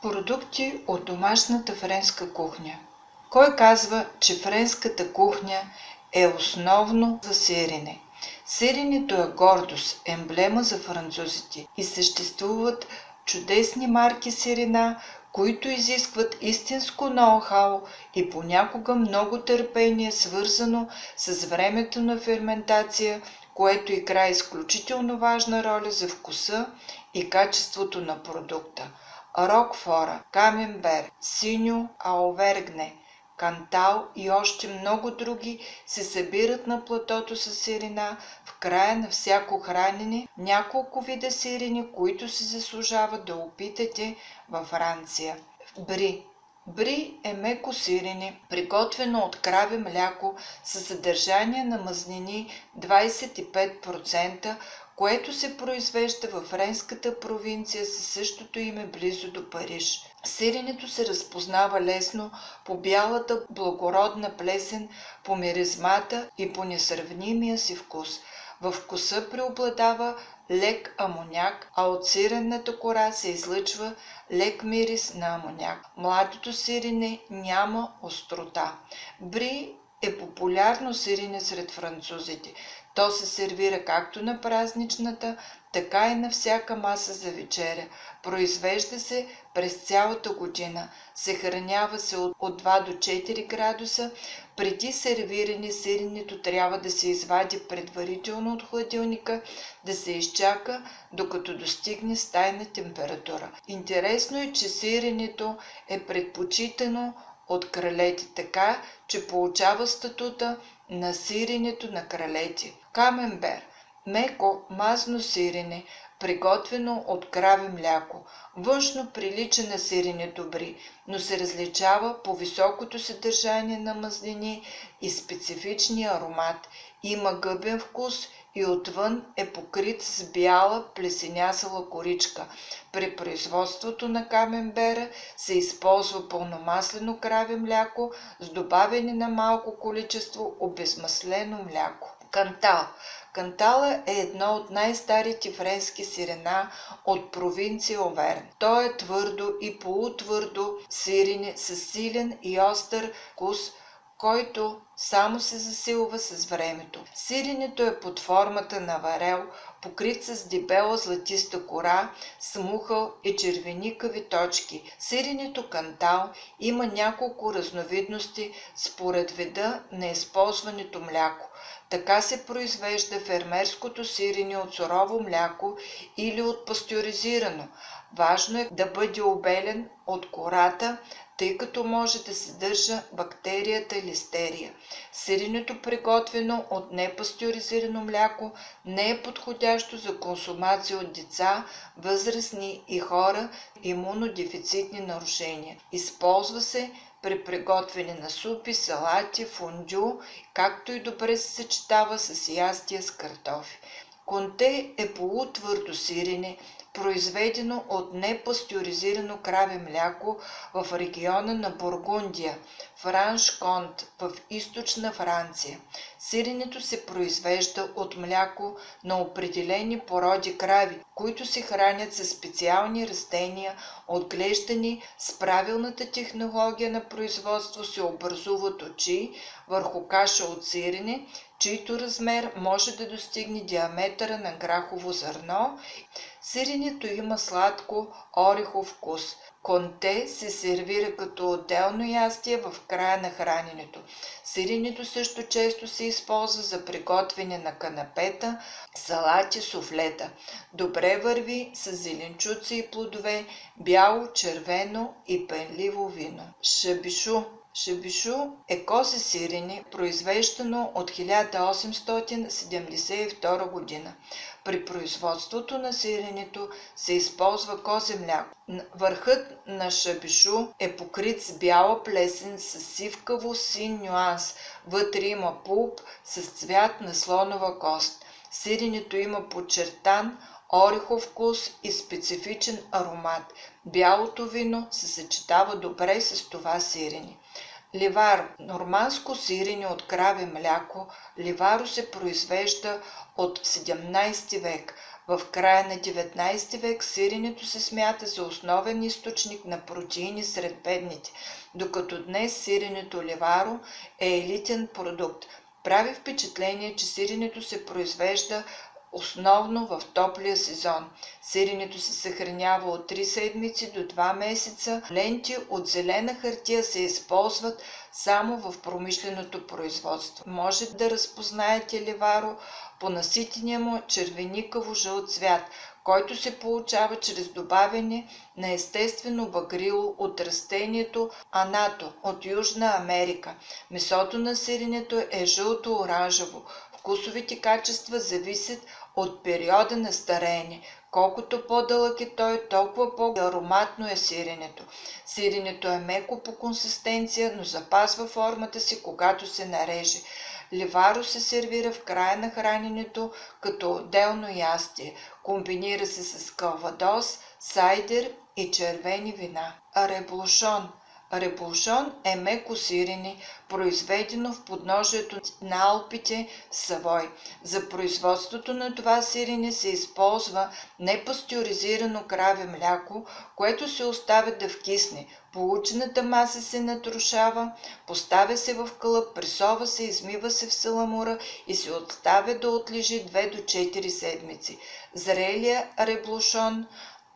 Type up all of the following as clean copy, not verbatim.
Продукти от домашната френска кухня. Кой казва, че френската кухня е основно за сирене? Сиренето е гордост, емблема за французите и съществуват чудесни марки сирена, които изискват истинско ноу-хау и понякога много търпение, свързано с времето на ферментация, което играе изключително важна роля за вкуса и качеството на продукта. Рокфора, Камембер, Синьо Аувергне, Кантал и още много други се събират на платото с сирена в края на всяко хранене, няколко вида сирене, които си заслужават да опитате във Франция. Бри. Бри е меко сирене, приготвено от краве мляко със съдържание на мазнини 25%, което се произвежда във френската провинция със същото име близо до Париж. Сиренето се разпознава лесно по бялата благородна плесен, по миризмата и по несравнимия си вкус. Във вкуса преобладава лек амоняк, а от сиренната кора се излъчва лек мирис на амоняк. Младото сирене няма острота. Бри е популярно сирене сред французите. То се сервира както на празничната, така и на всяка маса за вечеря. Произвежда се през цялата година. Съхранява се от 2 до 4 градуса. Преди сервиране сиренето трябва да се извади предварително от хладилника, да се изчака, докато достигне стайна температура. Интересно е, че сиренето е предпочитано от кралете, така че получава статута на сиренето на кралете. Камембер – меко мазно сирене, приготвено от краве мляко. Външно прилича на сиренето бри, но се различава по високото съдържание на мазнини и специфичния аромат. Има гъбен вкус и отвън е покрит с бяла плесенясала коричка. При производството на камембера се използва пълномаслено краве мляко с добавяне на малко количество обезмаслено мляко. Кантал. Кантала е едно от най-старите френски сирена от провинция Оверн. То е твърдо и полутвърдо сирене с силен и остър вкус, който само се засилва с времето. Сиренето е под формата на варел, покрит с дебела златиста кора, смухъл и червеникави точки. Сиренето кантал има няколко разновидности според вида на използването мляко. Така се произвежда фермерското сирене от сурово мляко или от пастеризирано. Важно е да бъде обелен от кората, тъй като може да съдържа бактерията листерия. Сиренето, приготвено от непастеризирано мляко, не е подходящо за консумация от деца, възрастни и хора имунодефицитни нарушения. Използва се при приготвяне на супи, салати, фондю, както и добре се съчетава с ястия с картофи. Конте е полутвърдо сирене, произведено от непастеризирано краве мляко в региона на Бургундия, Франш-Конт, в източна Франция. Сиренето се произвежда от мляко на определени породи крави, които се хранят със специални растения, отглеждани с правилната технология на производство се образуват очи върху каша от сирене, чийто размер може да достигне диаметъра на грахово зърно. Сиренето има сладко орехов вкус. Конте се сервира като отделно ястие в края на храненето. Сиренето също често се използва за приготвяне на канапета, салати, суфлета. Добре върви с зеленчуци и плодове, бяло, червено и пенливо вино. Шабишу. Шабишу е козе сирене, произвеждано от 1872 година. При производството на сиренето се използва козе мляко. Върхът на шабишу е покрит с бяла плесен с сивкаво син нюанс. Вътре има пулп с цвят на слонова кост. Сиренето има подчертан орехов вкус и специфичен аромат. Бялото вино се съчетава добре с това сирене. Ливаро. Норманско сирене от краве мляко. Ливаро се произвежда от 17 век. В края на 19 век сиренето се смята за основен източник на протеини сред бедните, докато днес сиренето ливаро е елитен продукт. Прави впечатление, че сиренето се произвежда основно в топлия сезон. Сиренето се съхранява от 3 седмици до 2 месеца. Ленти от зелена хартия се използват само в промишленото производство. Може да разпознаете ливаро по наситения му червеникаво жълт цвят, който се получава чрез добавяне на естествено багрило от растението анато от Южна Америка. Месото на сиренето е жълто-оранжево. Вкусовите качества зависят от периода на стареене. Колкото по-дълъг е той, толкова по-ароматно е сиренето. Сиренето е меко по консистенция, но запазва формата си, когато се нареже. Ливаро се сервира в края на храненето като отделно ястие. Комбинира се с калвадос, сайдер и червени вина. Реблошон. Реблошон е меко сирене, произведено в подножието на Алпите в Савой. За производството на това сирене се използва непастеризирано краве мляко, което се оставя да вкисне. Получената маса се натрушава, поставя се в кълъп, пресова се, измива се в саламура и се оставя да отлежи 2 до 4 седмици. Зрелия реблошон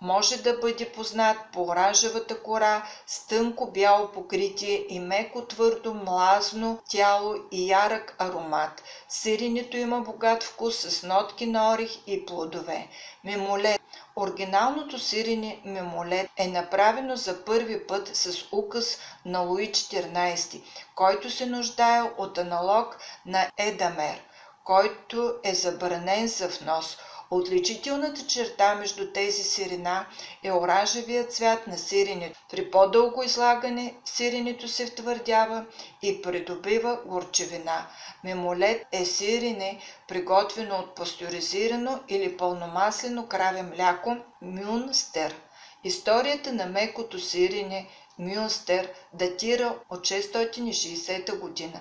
може да бъде познат по оранжевата кора с тънко бяло покритие и меко твърдо млазно тяло и ярък аромат. Сиренето има богат вкус с нотки на орех и плодове. Мемолет. Оригиналното сирене мемолет е направено за първи път с указ на Луи XIV, който се нуждае от аналог на едамер, който е забранен за внос. Отличителната черта между тези сирена е оранжевия цвят на сиренето. При по-дълго излагане сиренето се втвърдява и придобива горчевина. Мемолет е сирене, приготвено от пастеризирано или пълномаслено краве мляко Мюнстер. Историята на мекото сирене Мюнстер датира от 660 година.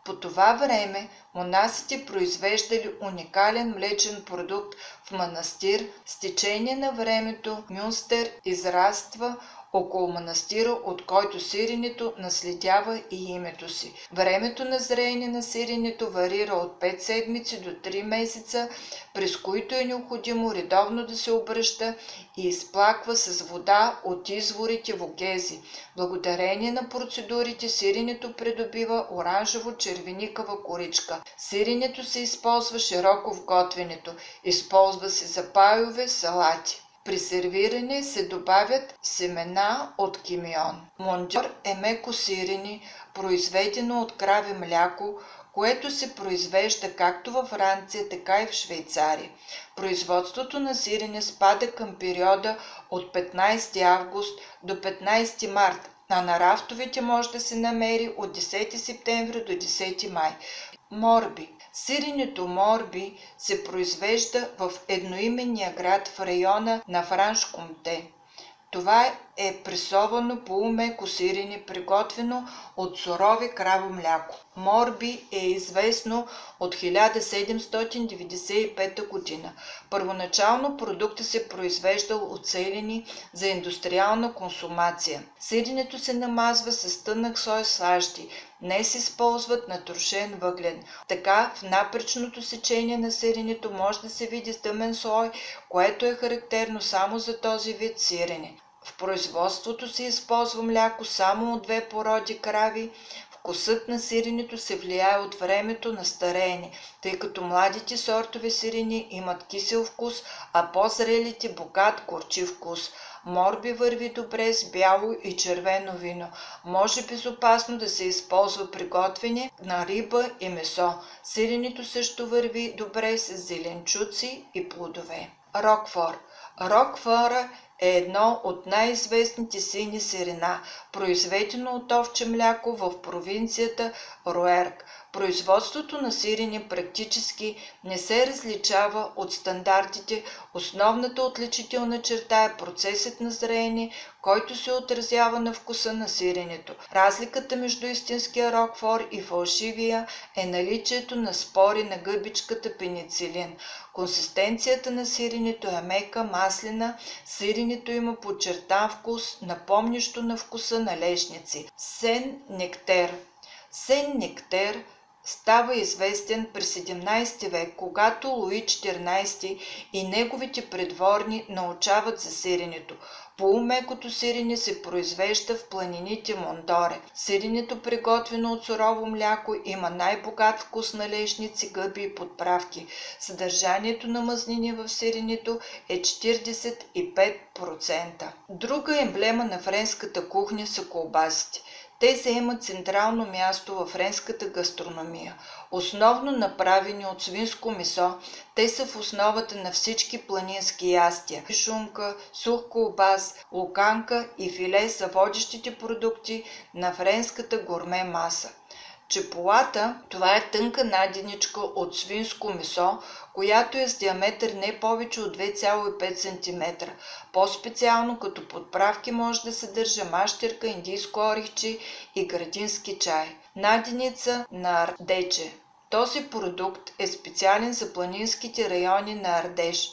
По това време монасите произвеждали уникален млечен продукт в манастир. С течение на времето Мюнстер израства около манастира, от който сиренето наследява и името си. Времето на зреене на сиренето варира от 5 седмици до 3 месеца, през които е необходимо редовно да се обръща и изплаква с вода от изворите вогези. Благодарение на процедурите сиренето придобива оранжево-червеникава коричка. Сиренето се използва широко в готвенето. Използва се за пайове, салати. При сервиране се добавят семена от кимион. Монджор е меко сирене, произведено от краве мляко, което се произвежда както във Франция, така и в Швейцария. Производството на сирене спада към периода от 15 август до 15 март, а на рафтовете може да се намери от 10 септември до 10 май. Морби. Сиренето Морби се произвежда в едноименния град в района на Франш-Комте. Това е пресовано полумеко сирене, приготвено от сурови краво мляко. Морби е известно от 1795 година. Първоначално продуктът се произвеждал от селени за индустриална консумация. Сиренето се намазва с тънък сой слащи. Днес използват натрошен въглен. Така в напречното сечение на сиренето може да се види тъмен слой, което е характерно само за този вид сирене. В производството се използва мляко само от 2 породи крави. Вкусът на сиренето се влияе от времето на стареене, тъй като младите сортове сирени имат кисел вкус, а по-зрелите богат горчив вкус. Морби върви добре с бяло и червено вино. Може безопасно да се използва при готвене на риба и месо. Сиренето също върви добре с зеленчуци и плодове. Рокфор. Рокфора е едно от най-известните сини сирена, произведено от овче мляко в провинцията Руерк. Производството на сирене практически не се различава от стандартите. Основната отличителна черта е процесът на зреене, който се отразява на вкуса на сиренето. Разликата между истинския рокфор и фалшивия е наличието на спори на гъбичката пеницилин. Консистенцията на сиренето е мека, маслена, сиренето има подчертан вкус, напомнящо на вкуса на лешници. Сен-Нектер. Сен-Нектер става известен през 17 век, когато Луи XIV и неговите придворни научават за сиренето. Полумекото сирене се произвежда в планините Мондоре. Сиренето, приготвено от сурово мляко, има най-богат вкус на лешници, гъби и подправки. Съдържанието на мазнини в сиренето е 45%. Друга емблема на френската кухня са колбасите. Те заемат централно място във френската гастрономия. Основно направени от свинско месо, те са в основата на всички планински ястия. Шунка, сух колбас, луканка и филе са водещите продукти на френската гурме маса. Чепулата – това е тънка наденичка от свинско месо, която е с диаметър не повече от 2,5 см. По-специално като подправки може да съдържа мащерка, индийско орехче и градински чай. Наденица на ардече. Този продукт е специален за планинските райони на Ардеш.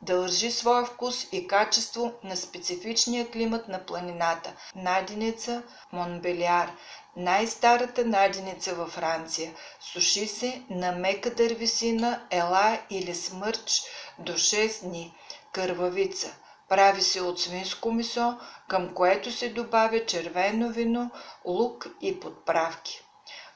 Дължи своя вкус и качество на специфичния климат на планината. Наденица Монбеляр. Най-старата наденица във Франция. Суши се на мека дървесина, ела или смърч до 6 дни. Кървавица. Прави се от свинско месо, към което се добавя червено вино, лук и подправки.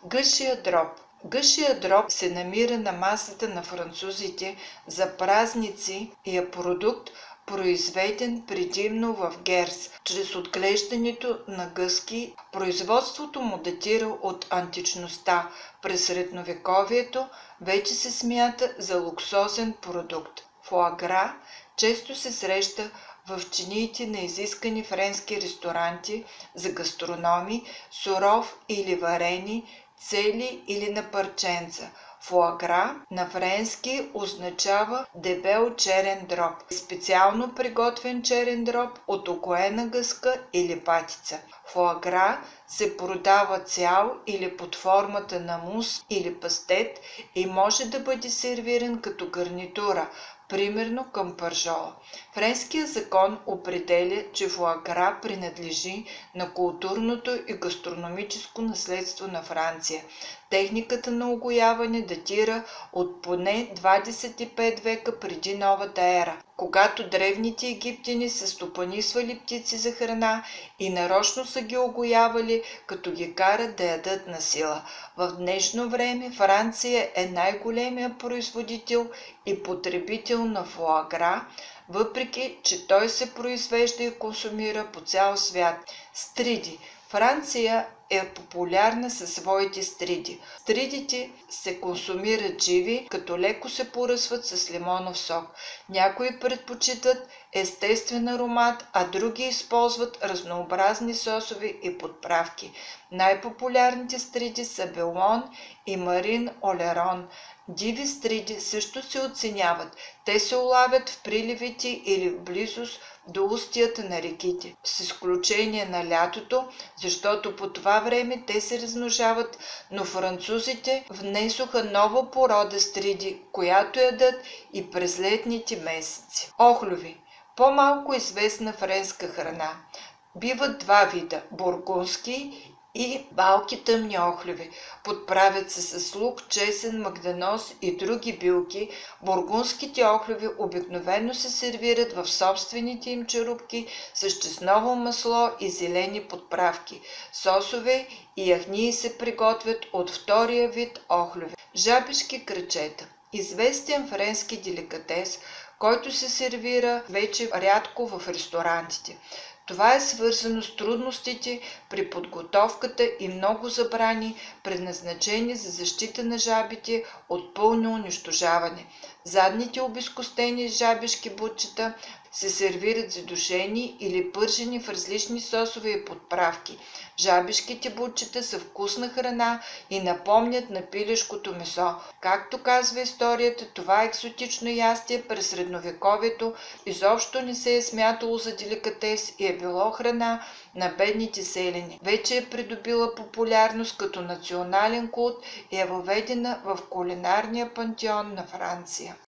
Гъшия дроб. Гъшия дроб се намира на масата на французите за празници и е продукт, произведен предимно в Герс, чрез отглеждането на гъски. Производството му датира от античността. През средновековието вече се смята за луксозен продукт. Фоагра често се среща в чиниите на изискани френски ресторанти за гастрономи, суров или варени, цели или на парченца. Фоагра на френски означава дебел черен дроб, специално приготвен черен дроб от окоена гъска или патица. Фоагра се продава цял или под формата на мус или пастет и може да бъде сервиран като гарнитура, примерно към пържола. Френският закон определя, че фоагра принадлежи на културното и гастрономическо наследство на Франция. Техниката на угояване датира от поне 25 века преди новата ера, когато древните египтяни са стопанисвали птици за храна и нарочно са ги угоявали, като ги карат да ядат на сила. В днешно време Франция е най-големият производител и потребител на фоагра, въпреки че той се произвежда и консумира по цял свят. Стриди. Франция е популярна със своите стриди. Стридите се консумират живи, като леко се поръсват с лимонов сок. Някои предпочитат естествен аромат, а други използват разнообразни сосове и подправки. Най-популярните стриди са Белон и Марин Олерон. Диви стриди също се оценяват. Те се улавят в приливите или в близост до устията на реките, с изключение на лятото, защото по това време те се размножават, но французите внесоха нова порода стриди, която ядат и през летните месеци. Охлюви. По-малко известна френска храна. Биват два вида – бургундски и балки тъмни охлюви. Подправят се с лук, чесън, магданоз и други билки. Бургундските охлюви обикновено се сервират в собствените им черупки с чесново масло и зелени подправки. Сосове и яхнии се приготвят от втория вид охлюви. Жабешки крачета. Известен френски деликатес, който се сервира вече рядко в ресторантите. Това е свързано с трудностите при подготовката и много забрани, предназначени за защита на жабите от пълно унищожаване. Задните обезкостени жабешки бутчета се сервират задушени или пържени в различни сосове и подправки. Жабешките бутчета са вкусна храна и напомнят на пилешкото месо. Както казва историята, това екзотично ястие през средновековието изобщо не се е смятало за деликатес и е било храна на бедните селяни. Вече е придобила популярност като национален култ и е въведена в кулинарния пантеон на Франция.